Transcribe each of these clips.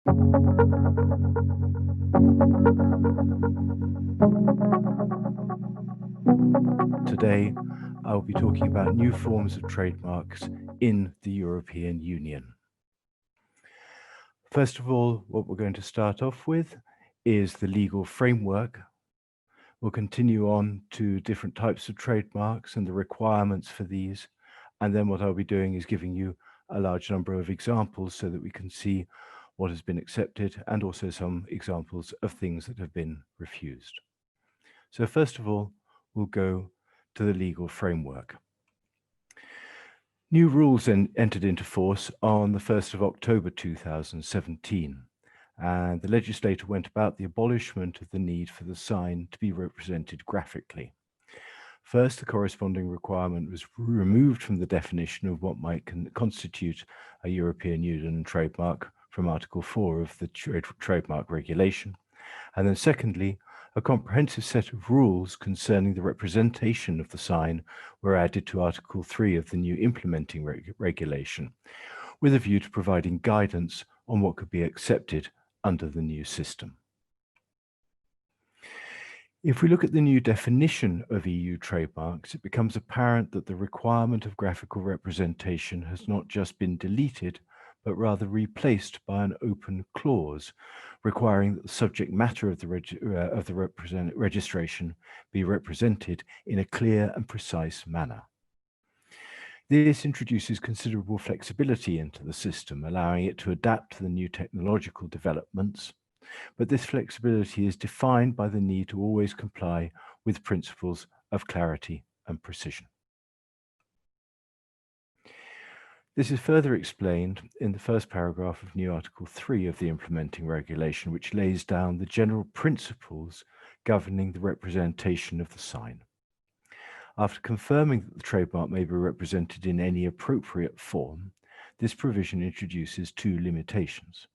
Today, I'll be talking about new forms of trademarks in the European Union. First of all, what we're going to start off with is the legal framework. We'll continue on to different types of trademarks and the requirements for these. And then what I'll be doing is giving you a large number of examples so that we can see what has been accepted and also some examples of things that have been refused. So first of all, we'll go to the legal framework. New rules entered into force on the 1st of October 2017, and the legislator went about the abolishment of the need for the sign to be represented graphically. First, the corresponding requirement was removed from the definition of what might constitute a European Union trademark from Article 4 of the Trademark Regulation. And then secondly, a comprehensive set of rules concerning the representation of the sign were added to Article 3 of the new implementing regulation, with a view to providing guidance on what could be accepted under the new system. If we look at the new definition of EU trademarks, it becomes apparent that the requirement of graphical representation has not just been deleted, but rather replaced by an open clause requiring that the subject matter of the registration be represented in a clear and precise manner. This introduces considerable flexibility into the system, allowing it to adapt to the new technological developments, but this flexibility is defined by the need to always comply with principles of clarity and precision. This is further explained in the first paragraph of new Article 3 of the implementing regulation, which lays down the general principles governing the representation of the sign. After confirming that the trademark may be represented in any appropriate form, this provision introduces two limitations.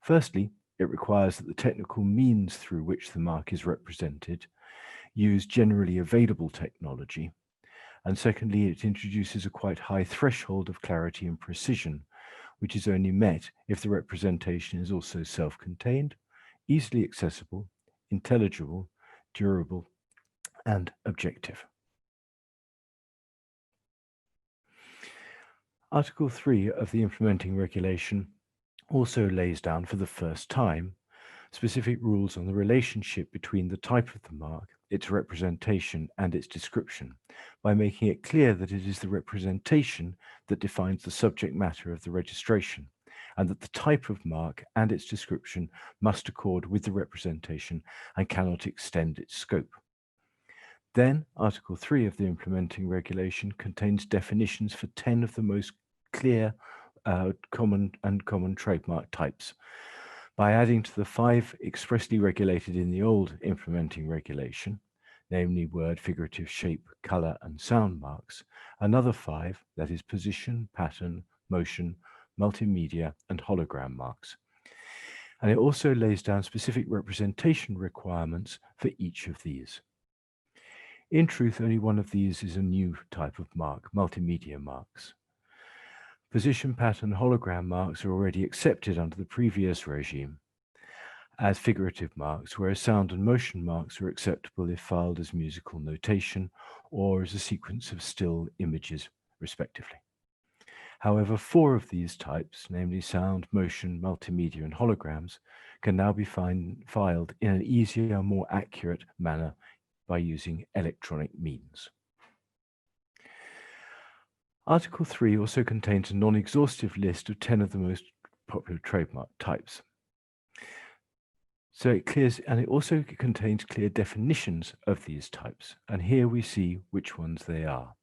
Firstly, it requires that the technical means through which the mark is represented use generally available technology. And secondly, it introduces a quite high threshold of clarity and precision, which is only met if the representation is also self-contained, easily accessible, intelligible, durable, and objective. Article 3 of the implementing regulation also lays down for the first time specific rules on the relationship between the type of the mark, its representation, and its description, by making it clear that it is the representation that defines the subject matter of the registration, and that the type of mark and its description must accord with the representation and cannot extend its scope. Then, Article 3 of the implementing regulation contains definitions for 10 of the most clear common trademark types, by adding to the 5 expressly regulated in the old implementing regulation, namely word, figurative, shape, color, and sound marks, another 5, that is position, pattern, motion, multimedia, and hologram marks. And it also lays down specific representation requirements for each of these. In truth, only one of these is a new type of mark, multimedia marks. Position, pattern, hologram marks are already accepted under the previous regime as figurative marks, whereas sound and motion marks are acceptable if filed as musical notation or as a sequence of still images, respectively. However, 4 of these types, namely sound, motion, multimedia, and holograms, can now be filed in an easier, more accurate manner by using electronic means. Article 3 also contains a non-exhaustive list of 10 of the most popular trademark types. So it also contains clear definitions of these types, and here we see which ones they are.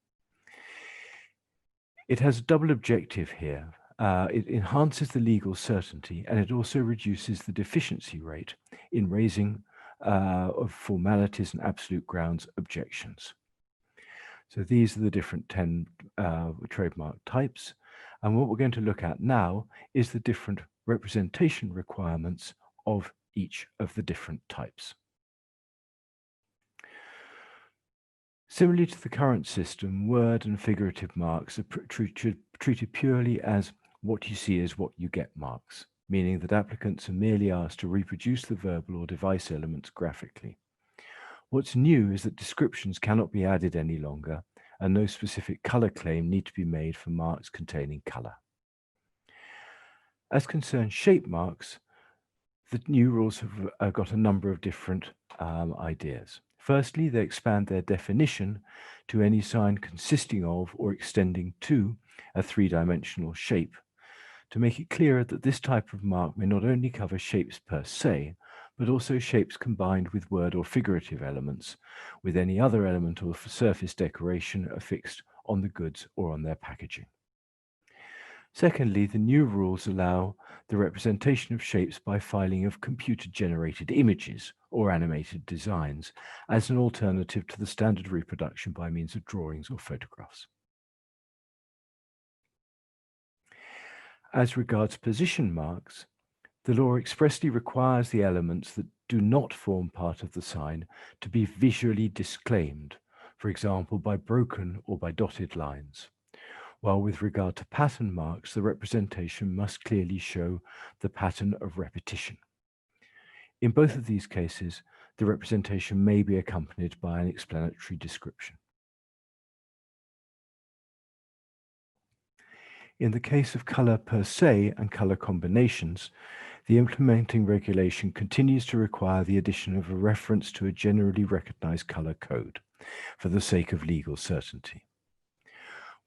It has a double objective here. It enhances the legal certainty, and it also reduces the deficiency rate in raising of formalities and absolute grounds objections. So these are the different 10 trademark types. And what we're going to look at now is the different representation requirements of each of the different types. Similarly to the current system, word and figurative marks are treated purely as what you see is what you get marks, meaning that applicants are merely asked to reproduce the verbal or device elements graphically. What's new is that descriptions cannot be added any longer, and no specific color claim need to be made for marks containing color. As concerns shape marks, the new rules have got a number of different ideas. Firstly, they expand their definition to any sign consisting of or extending to a three-dimensional shape, to make it clearer that this type of mark may not only cover shapes per se, but also shapes combined with word or figurative elements, with any other element or surface decoration affixed on the goods or on their packaging. Secondly, the new rules allow the representation of shapes by filing of computer-generated images or animated designs as an alternative to the standard reproduction by means of drawings or photographs. As regards position marks, the law expressly requires the elements that do not form part of the sign to be visually disclaimed, for example, by broken or by dotted lines. While with regard to pattern marks, the representation must clearly show the pattern of repetition. In both of these cases, the representation may be accompanied by an explanatory description. In the case of color per se and color combinations, the implementing regulation continues to require the addition of a reference to a generally recognized color code for the sake of legal certainty.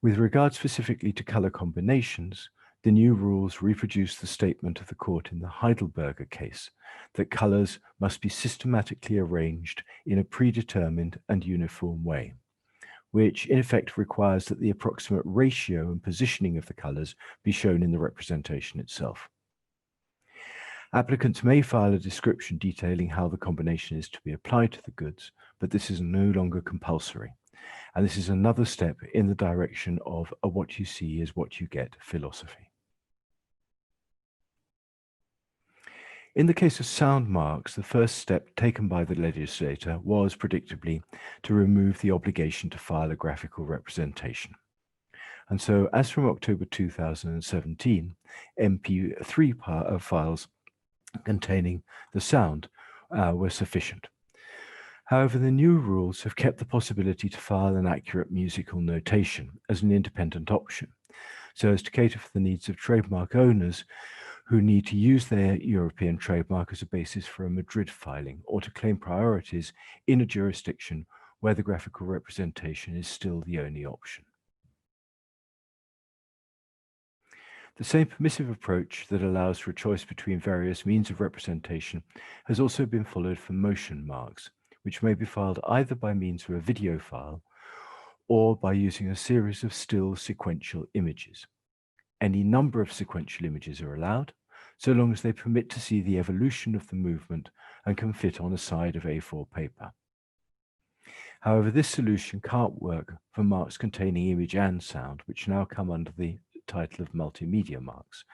With regard specifically to color combinations, the new rules reproduce the statement of the court in the Heidelberger case that colors must be systematically arranged in a predetermined and uniform way, which in effect requires that the approximate ratio and positioning of the colors be shown in the representation itself. Applicants may file a description detailing how the combination is to be applied to the goods, but this is no longer compulsory. And this is another step in the direction of a what you see is what you get philosophy. In the case of sound marks, the first step taken by the legislator was, predictably, to remove the obligation to file a graphical representation. And so, as from October 2017, MP3 files containing the sound were sufficient. However, the new rules have kept the possibility to file an accurate musical notation as an independent option, so as to cater for the needs of trademark owners who need to use their European trademark as a basis for a Madrid filing or to claim priorities in a jurisdiction where the graphical representation is still the only option. The same permissive approach that allows for a choice between various means of representation has also been followed for motion marks, which may be filed either by means of a video file or by using a series of still sequential images. Any number of sequential images are allowed, so long as they permit to see the evolution of the movement and can fit on a side of A4 paper. However, this solution can't work for marks containing image and sound, which now come under the title of multimedia marks,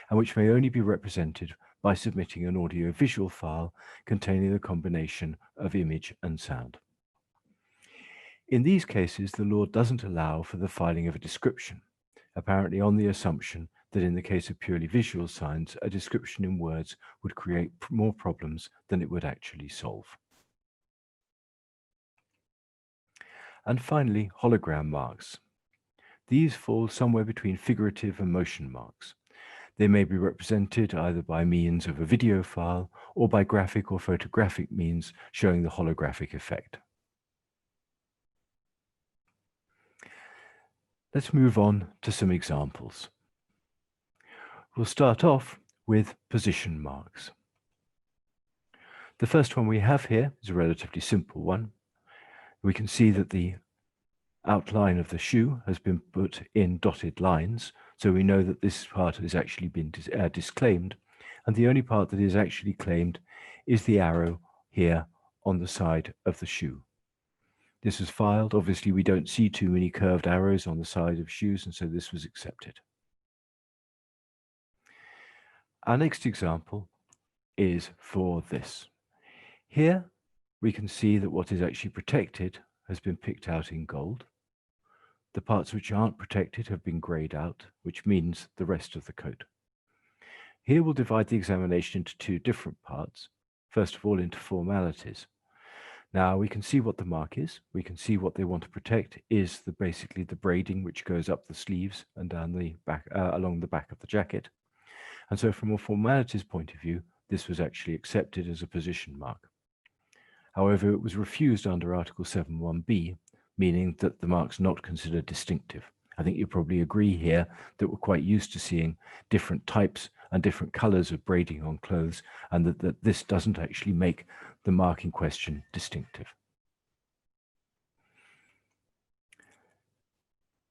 and which may only be represented by submitting an audio-visual file containing the combination of image and sound. In these cases, the law doesn't allow for the filing of a description, apparently on the assumption that in the case of purely visual signs, a description in words would create more problems than it would actually solve. And finally, hologram marks. These fall somewhere between figurative and motion marks. They may be represented either by means of a video file or by graphic or photographic means showing the holographic effect. Let's move on to some examples. We'll start off with position marks. The first one we have here is a relatively simple one. We can see that the outline of the shoe has been put in dotted lines, so we know that this part has actually been disclaimed, and the only part that is actually claimed is the arrow here on the side of the shoe. This was filed. Obviously, we don't see too many curved arrows on the side of shoes, and so this was accepted. Our next example is for this. Here, we can see that what is actually protected has been picked out in gold. The parts which aren't protected have been grayed out, which means the rest of the coat. Here we'll divide the examination into two different parts. First of all, into formalities. Now we can see what the mark is. We can see what they want to protect is basically the braiding which goes up the sleeves and down the back, along the back of the jacket. And so from a formalities point of view, this was actually accepted as a position mark. However, it was refused under Article 7.1b, meaning that the mark's not considered distinctive. I think you probably agree here that we're quite used to seeing different types and different colors of braiding on clothes, and that this doesn't actually make the mark in question distinctive.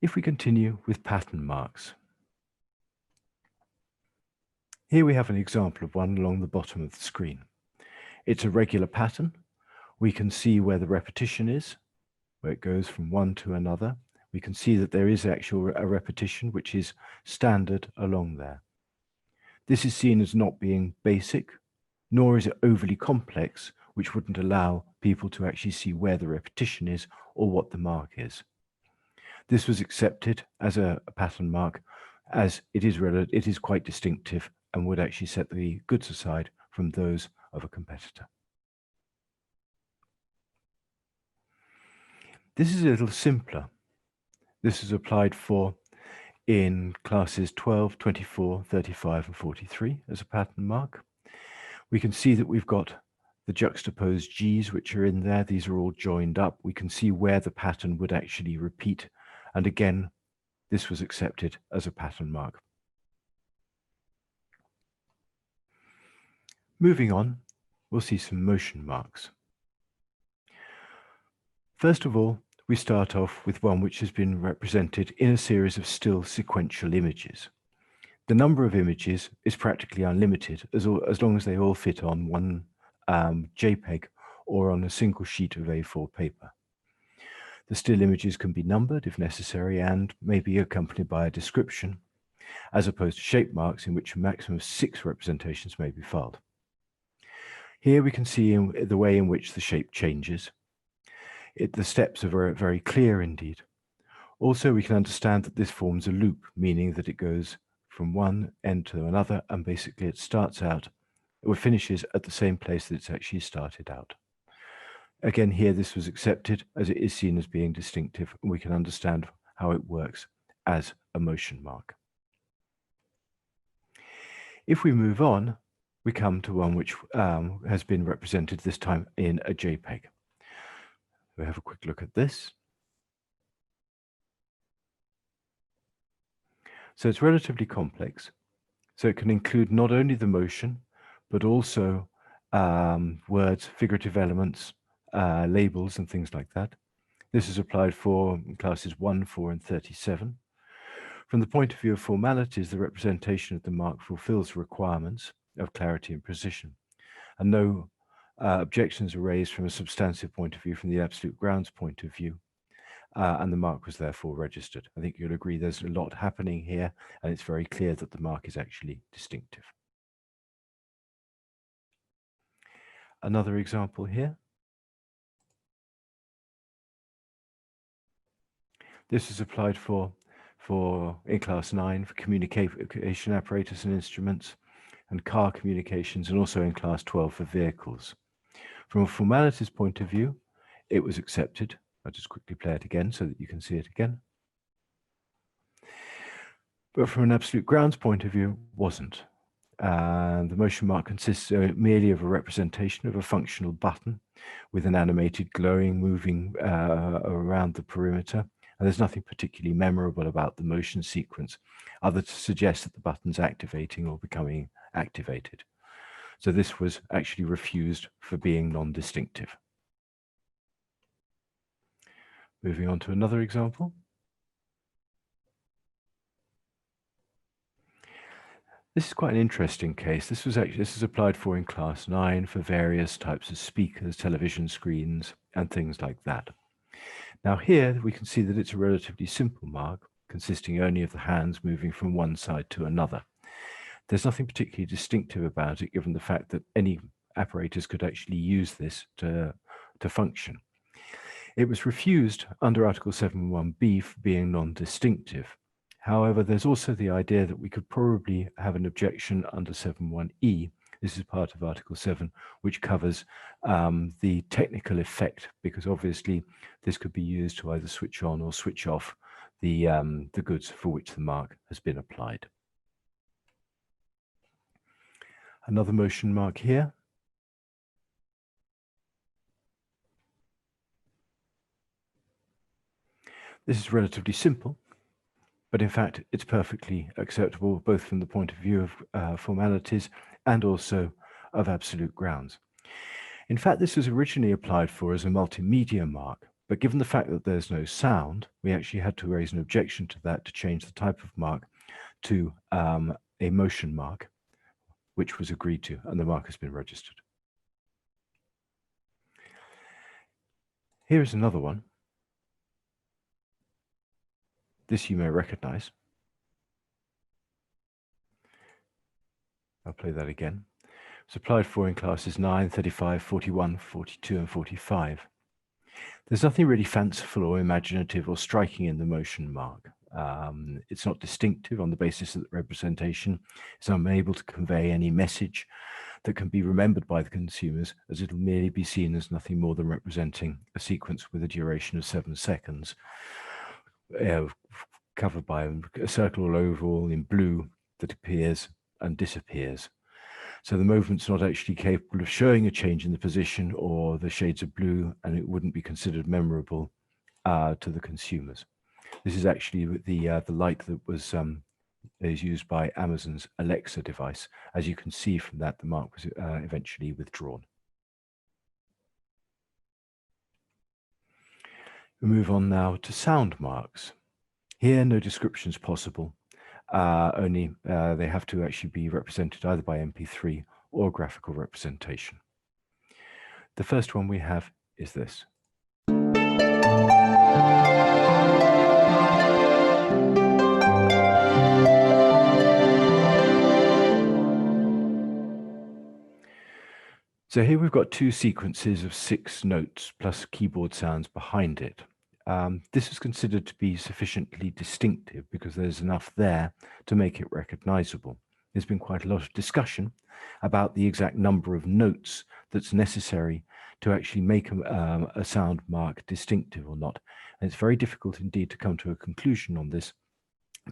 If we continue with pattern marks, here we have an example of one along the bottom of the screen. It's a regular pattern. We can see where the repetition is, where it goes from one to another. We can see that there is actually a repetition which is standard along there. This is seen as not being basic, nor is it overly complex, which wouldn't allow people to actually see where the repetition is or what the mark is. This was accepted as a pattern mark, as it is quite distinctive and would actually set the goods aside from those of a competitor. This is a little simpler. This is applied for in classes 12, 24, 35, and 43 as a pattern mark. We can see that we've got the juxtaposed G's which are in there. These are all joined up. We can see where the pattern would actually repeat. And again, this was accepted as a pattern mark. Moving on, we'll see some motion marks. First of all, we start off with one which has been represented in a series of still sequential images. The number of images is practically unlimited as long as they all fit on one JPEG or on a single sheet of A4 paper. The still images can be numbered if necessary and may be accompanied by a description, as opposed to shape marks in which a maximum of 6 representations may be filed. Here we can see the way in which the shape changes. The steps are very, very clear indeed. Also, we can understand that this forms a loop, meaning that it goes from one end to another, and basically it starts out or finishes at the same place that it's actually started out. Again, here this was accepted as it is seen as being distinctive, and we can understand how it works as a motion mark. If we move on, we come to one which has been represented this time in a JPEG. We have a quick look at this. So it's relatively complex. So it can include not only the motion, but also words, figurative elements, labels, and things like that. This is applied for classes 1, 4, and 37. From the point of view of formalities, the representation of the mark fulfills the requirements of clarity and precision, and no objections are raised from a substantive point of view, from the absolute grounds point of view, and the mark was therefore registered. I think you'll agree there's a lot happening here, and it's very clear that the mark is actually distinctive. Another example here. This is applied for in class 9 for communication apparatus and instruments and car communications, and also in class 12 for vehicles. From a formalities point of view, it was accepted. I'll just quickly play it again so that you can see it again. But from an absolute grounds point of view, wasn't. And the motion mark consists merely of a representation of a functional button with an animated glowing moving around the perimeter. And there's nothing particularly memorable about the motion sequence other to suggest that the button's activating or becoming activated. So this was actually refused for being non-distinctive. Moving on to another example. This is quite an interesting case. This is applied for in class 9 for various types of speakers, television screens, and things like that. Now here we can see that it's a relatively simple mark, consisting only of the hands moving from one side to another. There's nothing particularly distinctive about it, given the fact that any apparatus could actually use this to function. It was refused under Article 7.1b for being non-distinctive. However, there's also the idea that we could probably have an objection under 7.1e. This is part of Article 7, which covers the technical effect, because obviously this could be used to either switch on or switch off the goods for which the mark has been applied. Another motion mark here. This is relatively simple, but in fact, it's perfectly acceptable, both from the point of view of formalities and also of absolute grounds. In fact, this was originally applied for as a multimedia mark, but given the fact that there's no sound, we actually had to raise an objection to that to change the type of mark to a motion mark, which was agreed to, and the mark has been registered. Here is another one. This you may recognize. I'll play that again. It's applied for in classes 9, 35, 41, 42, and 45. There's nothing really fanciful or imaginative or striking in the motion mark. It's not distinctive on the basis that the representation is unable to convey any message that can be remembered by the consumers, as it'll merely be seen as nothing more than representing a sequence with a duration of 7 seconds, covered by a circle or oval in blue that appears and disappears. So the movement's not actually capable of showing a change in the position or the shades of blue, and it wouldn't be considered memorable to the consumers. This is actually the light that was is used by Amazon's Alexa device. As you can see from that, the mark was eventually withdrawn. We move on now to sound marks. Here, no description is possible. Only they have to actually be represented either by MP3 or graphical representation. The first one we have is this. So here we've got two sequences of 6 notes plus keyboard sounds behind it. This is considered to be sufficiently distinctive because there's enough there to make it recognizable. There's been quite a lot of discussion about the exact number of notes that's necessary to actually make a sound mark distinctive or not. And it's very difficult indeed to come to a conclusion on this,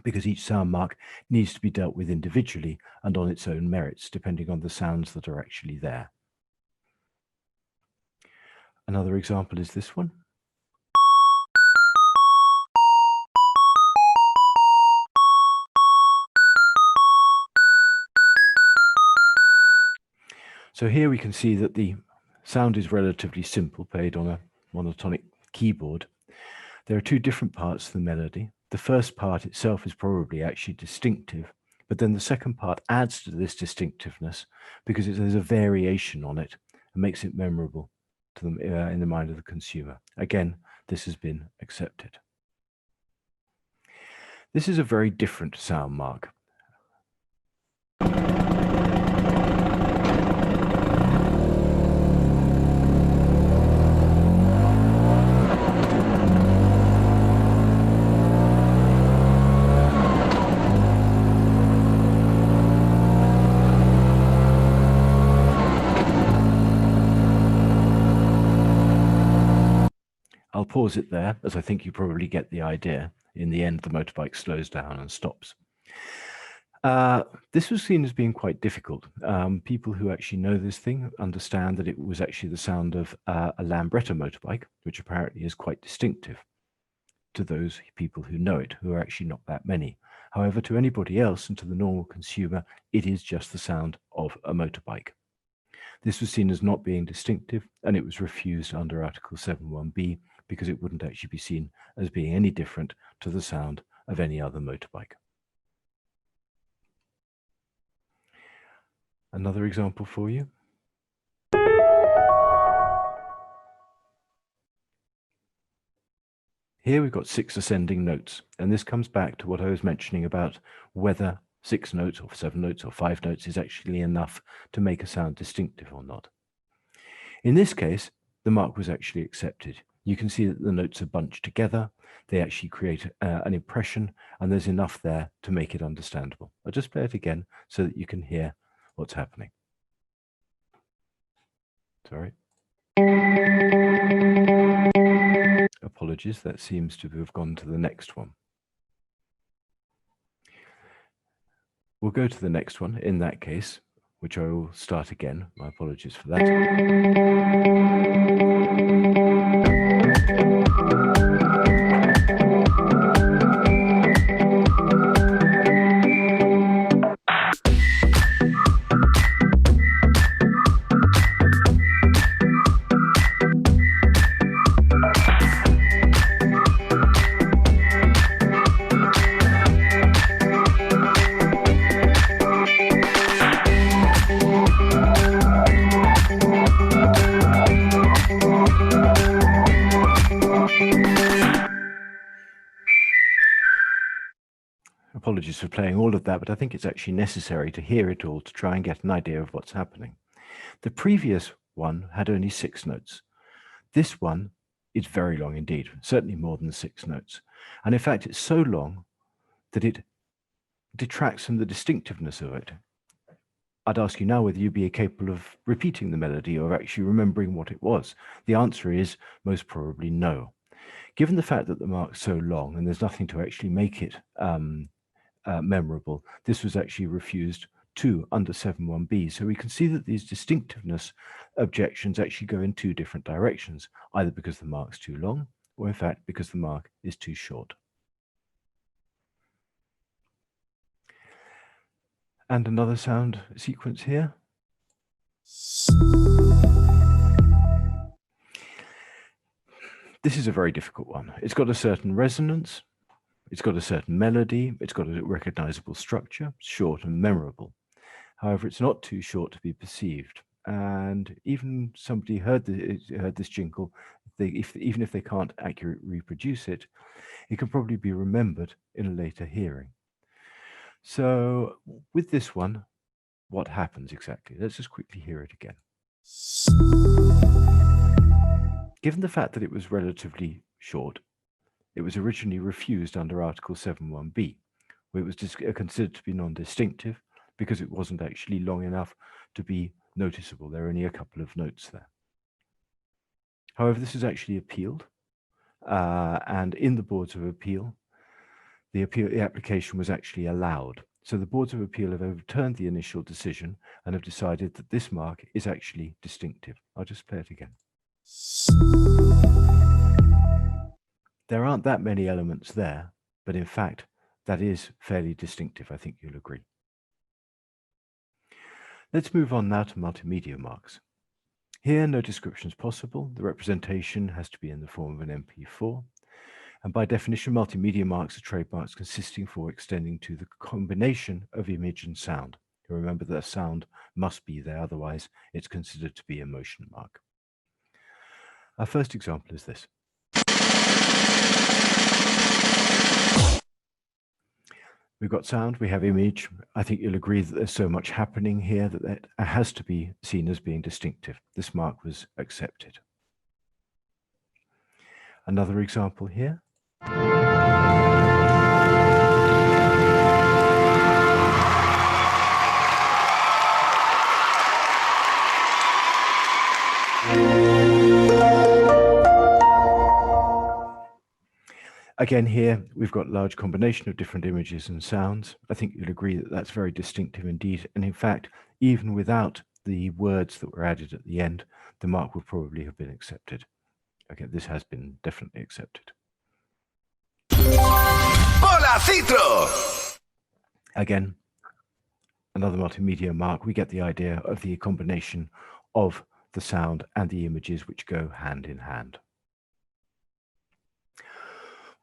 because each sound mark needs to be dealt with individually and on its own merits, depending on the sounds that are actually there. Another example is this one. So here we can see that the sound is relatively simple, played on a monotonic keyboard. There are 2 different parts to the melody. The first part itself is probably actually distinctive, but then the second part adds to this distinctiveness because there's a variation on it and makes it memorable to them in the mind of the consumer. Again, this has been accepted. This is a very different sound mark. I'll pause it there, as I think you probably get the idea. In the end, the motorbike slows down and stops. This was seen as being quite difficult. People who actually know this thing understand that it was actually the sound of a Lambretta motorbike, which apparently is quite distinctive to those people who know it, who are actually not that many. However, to anybody else and to the normal consumer, it is just the sound of a motorbike. This was seen as not being distinctive, and it was refused under Article 7.1b because it wouldn't actually be seen as being any different to the sound of any other motorbike. Another example for you. Here we've got 6 ascending notes, and this comes back to what I was mentioning about whether 6 notes or 7 notes or 5 notes is actually enough to make a sound distinctive or not. In this case, the mark was actually accepted. You can see that the notes are bunched together. They actually create an impression, and there's enough there to make it understandable. I'll just play it again so that you can hear what's happening. Sorry. Apologies, that seems to have gone to the next one. We'll go to the next one in that case, which I will start again. My apologies for that. Apologies for playing all of that, but I think it's actually necessary to hear it all to try and get an idea of what's happening. The previous one had only 6 notes. This one is very long indeed, certainly more than 6 notes. And in fact, it's so long that it detracts from the distinctiveness of it. I'd ask you now whether you'd be capable of repeating the melody or actually remembering what it was. The answer is most probably no. Given the fact that the mark's so long and there's nothing to actually make it memorable, this was actually refused to under 7.1b. So we can see that these distinctiveness objections actually go in 2 different directions, either because the mark's too long or in fact because the mark is too short. And another sound sequence here. This is a very difficult one. It's got a certain resonance. It's got a certain melody, it's got a recognizable structure, short and memorable. However, it's not too short to be perceived. And even somebody heard this jingle, even if they can't accurately reproduce it, it can probably be remembered in a later hearing. So with this one, what happens exactly? Let's just quickly hear it again. Given the fact that it was relatively short, it was originally refused under Article 7.1b, where it was considered to be non-distinctive because it wasn't actually long enough to be noticeable. There are only a couple of notes there. However, this is actually appealed, and in the Boards of Appeal, the application was actually allowed. So the Boards of Appeal have overturned the initial decision and have decided that this mark is actually distinctive. I'll just play it again. There aren't that many elements there, but in fact, that is fairly distinctive, I think you'll agree. Let's move on now to multimedia marks. Here, no description is possible. The representation has to be in the form of an MP4. And by definition, multimedia marks are trademarks consisting for extending to the combination of image and sound. Remember that sound must be there, otherwise it's considered to be a motion mark. Our first example is this. We've got sound, we have image. I think you'll agree that there's so much happening here that it has to be seen as being distinctive. This mark was accepted. Another example here. Again, here we've got a large combination of different images and sounds. I think you'll agree that that's very distinctive indeed. And in fact, even without the words that were added at the end, the mark would probably have been accepted. Okay, this has been definitely accepted. Hola, Citro! Again, another multimedia mark. We get the idea of the combination of the sound and the images which go hand in hand.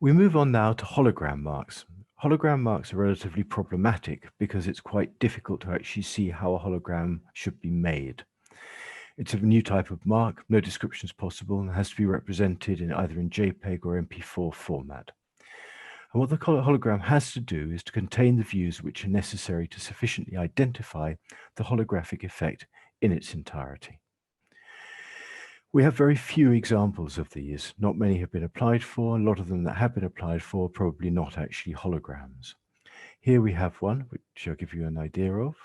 We move on now to hologram marks. Hologram marks are relatively problematic because it's quite difficult to actually see how a hologram should be made. It's a new type of mark, no description is possible, and has to be represented in either in JPEG or MP4 format. And what the hologram has to do is to contain the views which are necessary to sufficiently identify the holographic effect in its entirety. We have very few examples of these. Not many have been applied for. A lot of them that have been applied for, probably not actually holograms. Here we have one, which I'll give you an idea of.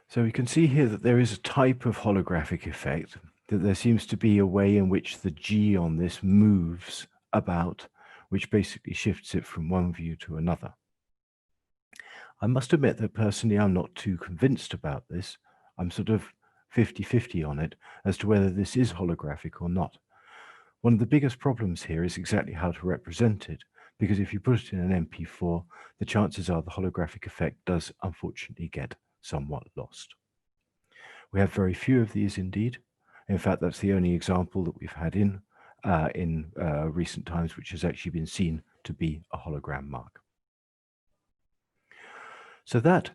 So we can see here that there is a type of holographic effect, that there seems to be a way in which the G on this moves about, which basically shifts it from one view to another. I must admit that personally I'm not too convinced about this. I'm sort of 50-50 on it as to whether this is holographic or not. One of the biggest problems here is exactly how to represent it, because if you put it in an MP4, the chances are the holographic effect does unfortunately get somewhat lost. We have very few of these indeed. In fact, that's the only example that we've had in recent times which has actually been seen to be a hologram mark. So that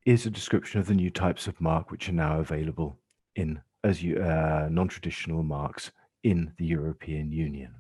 is a description of the new types of mark which are now available in as non-traditional marks in the European Union.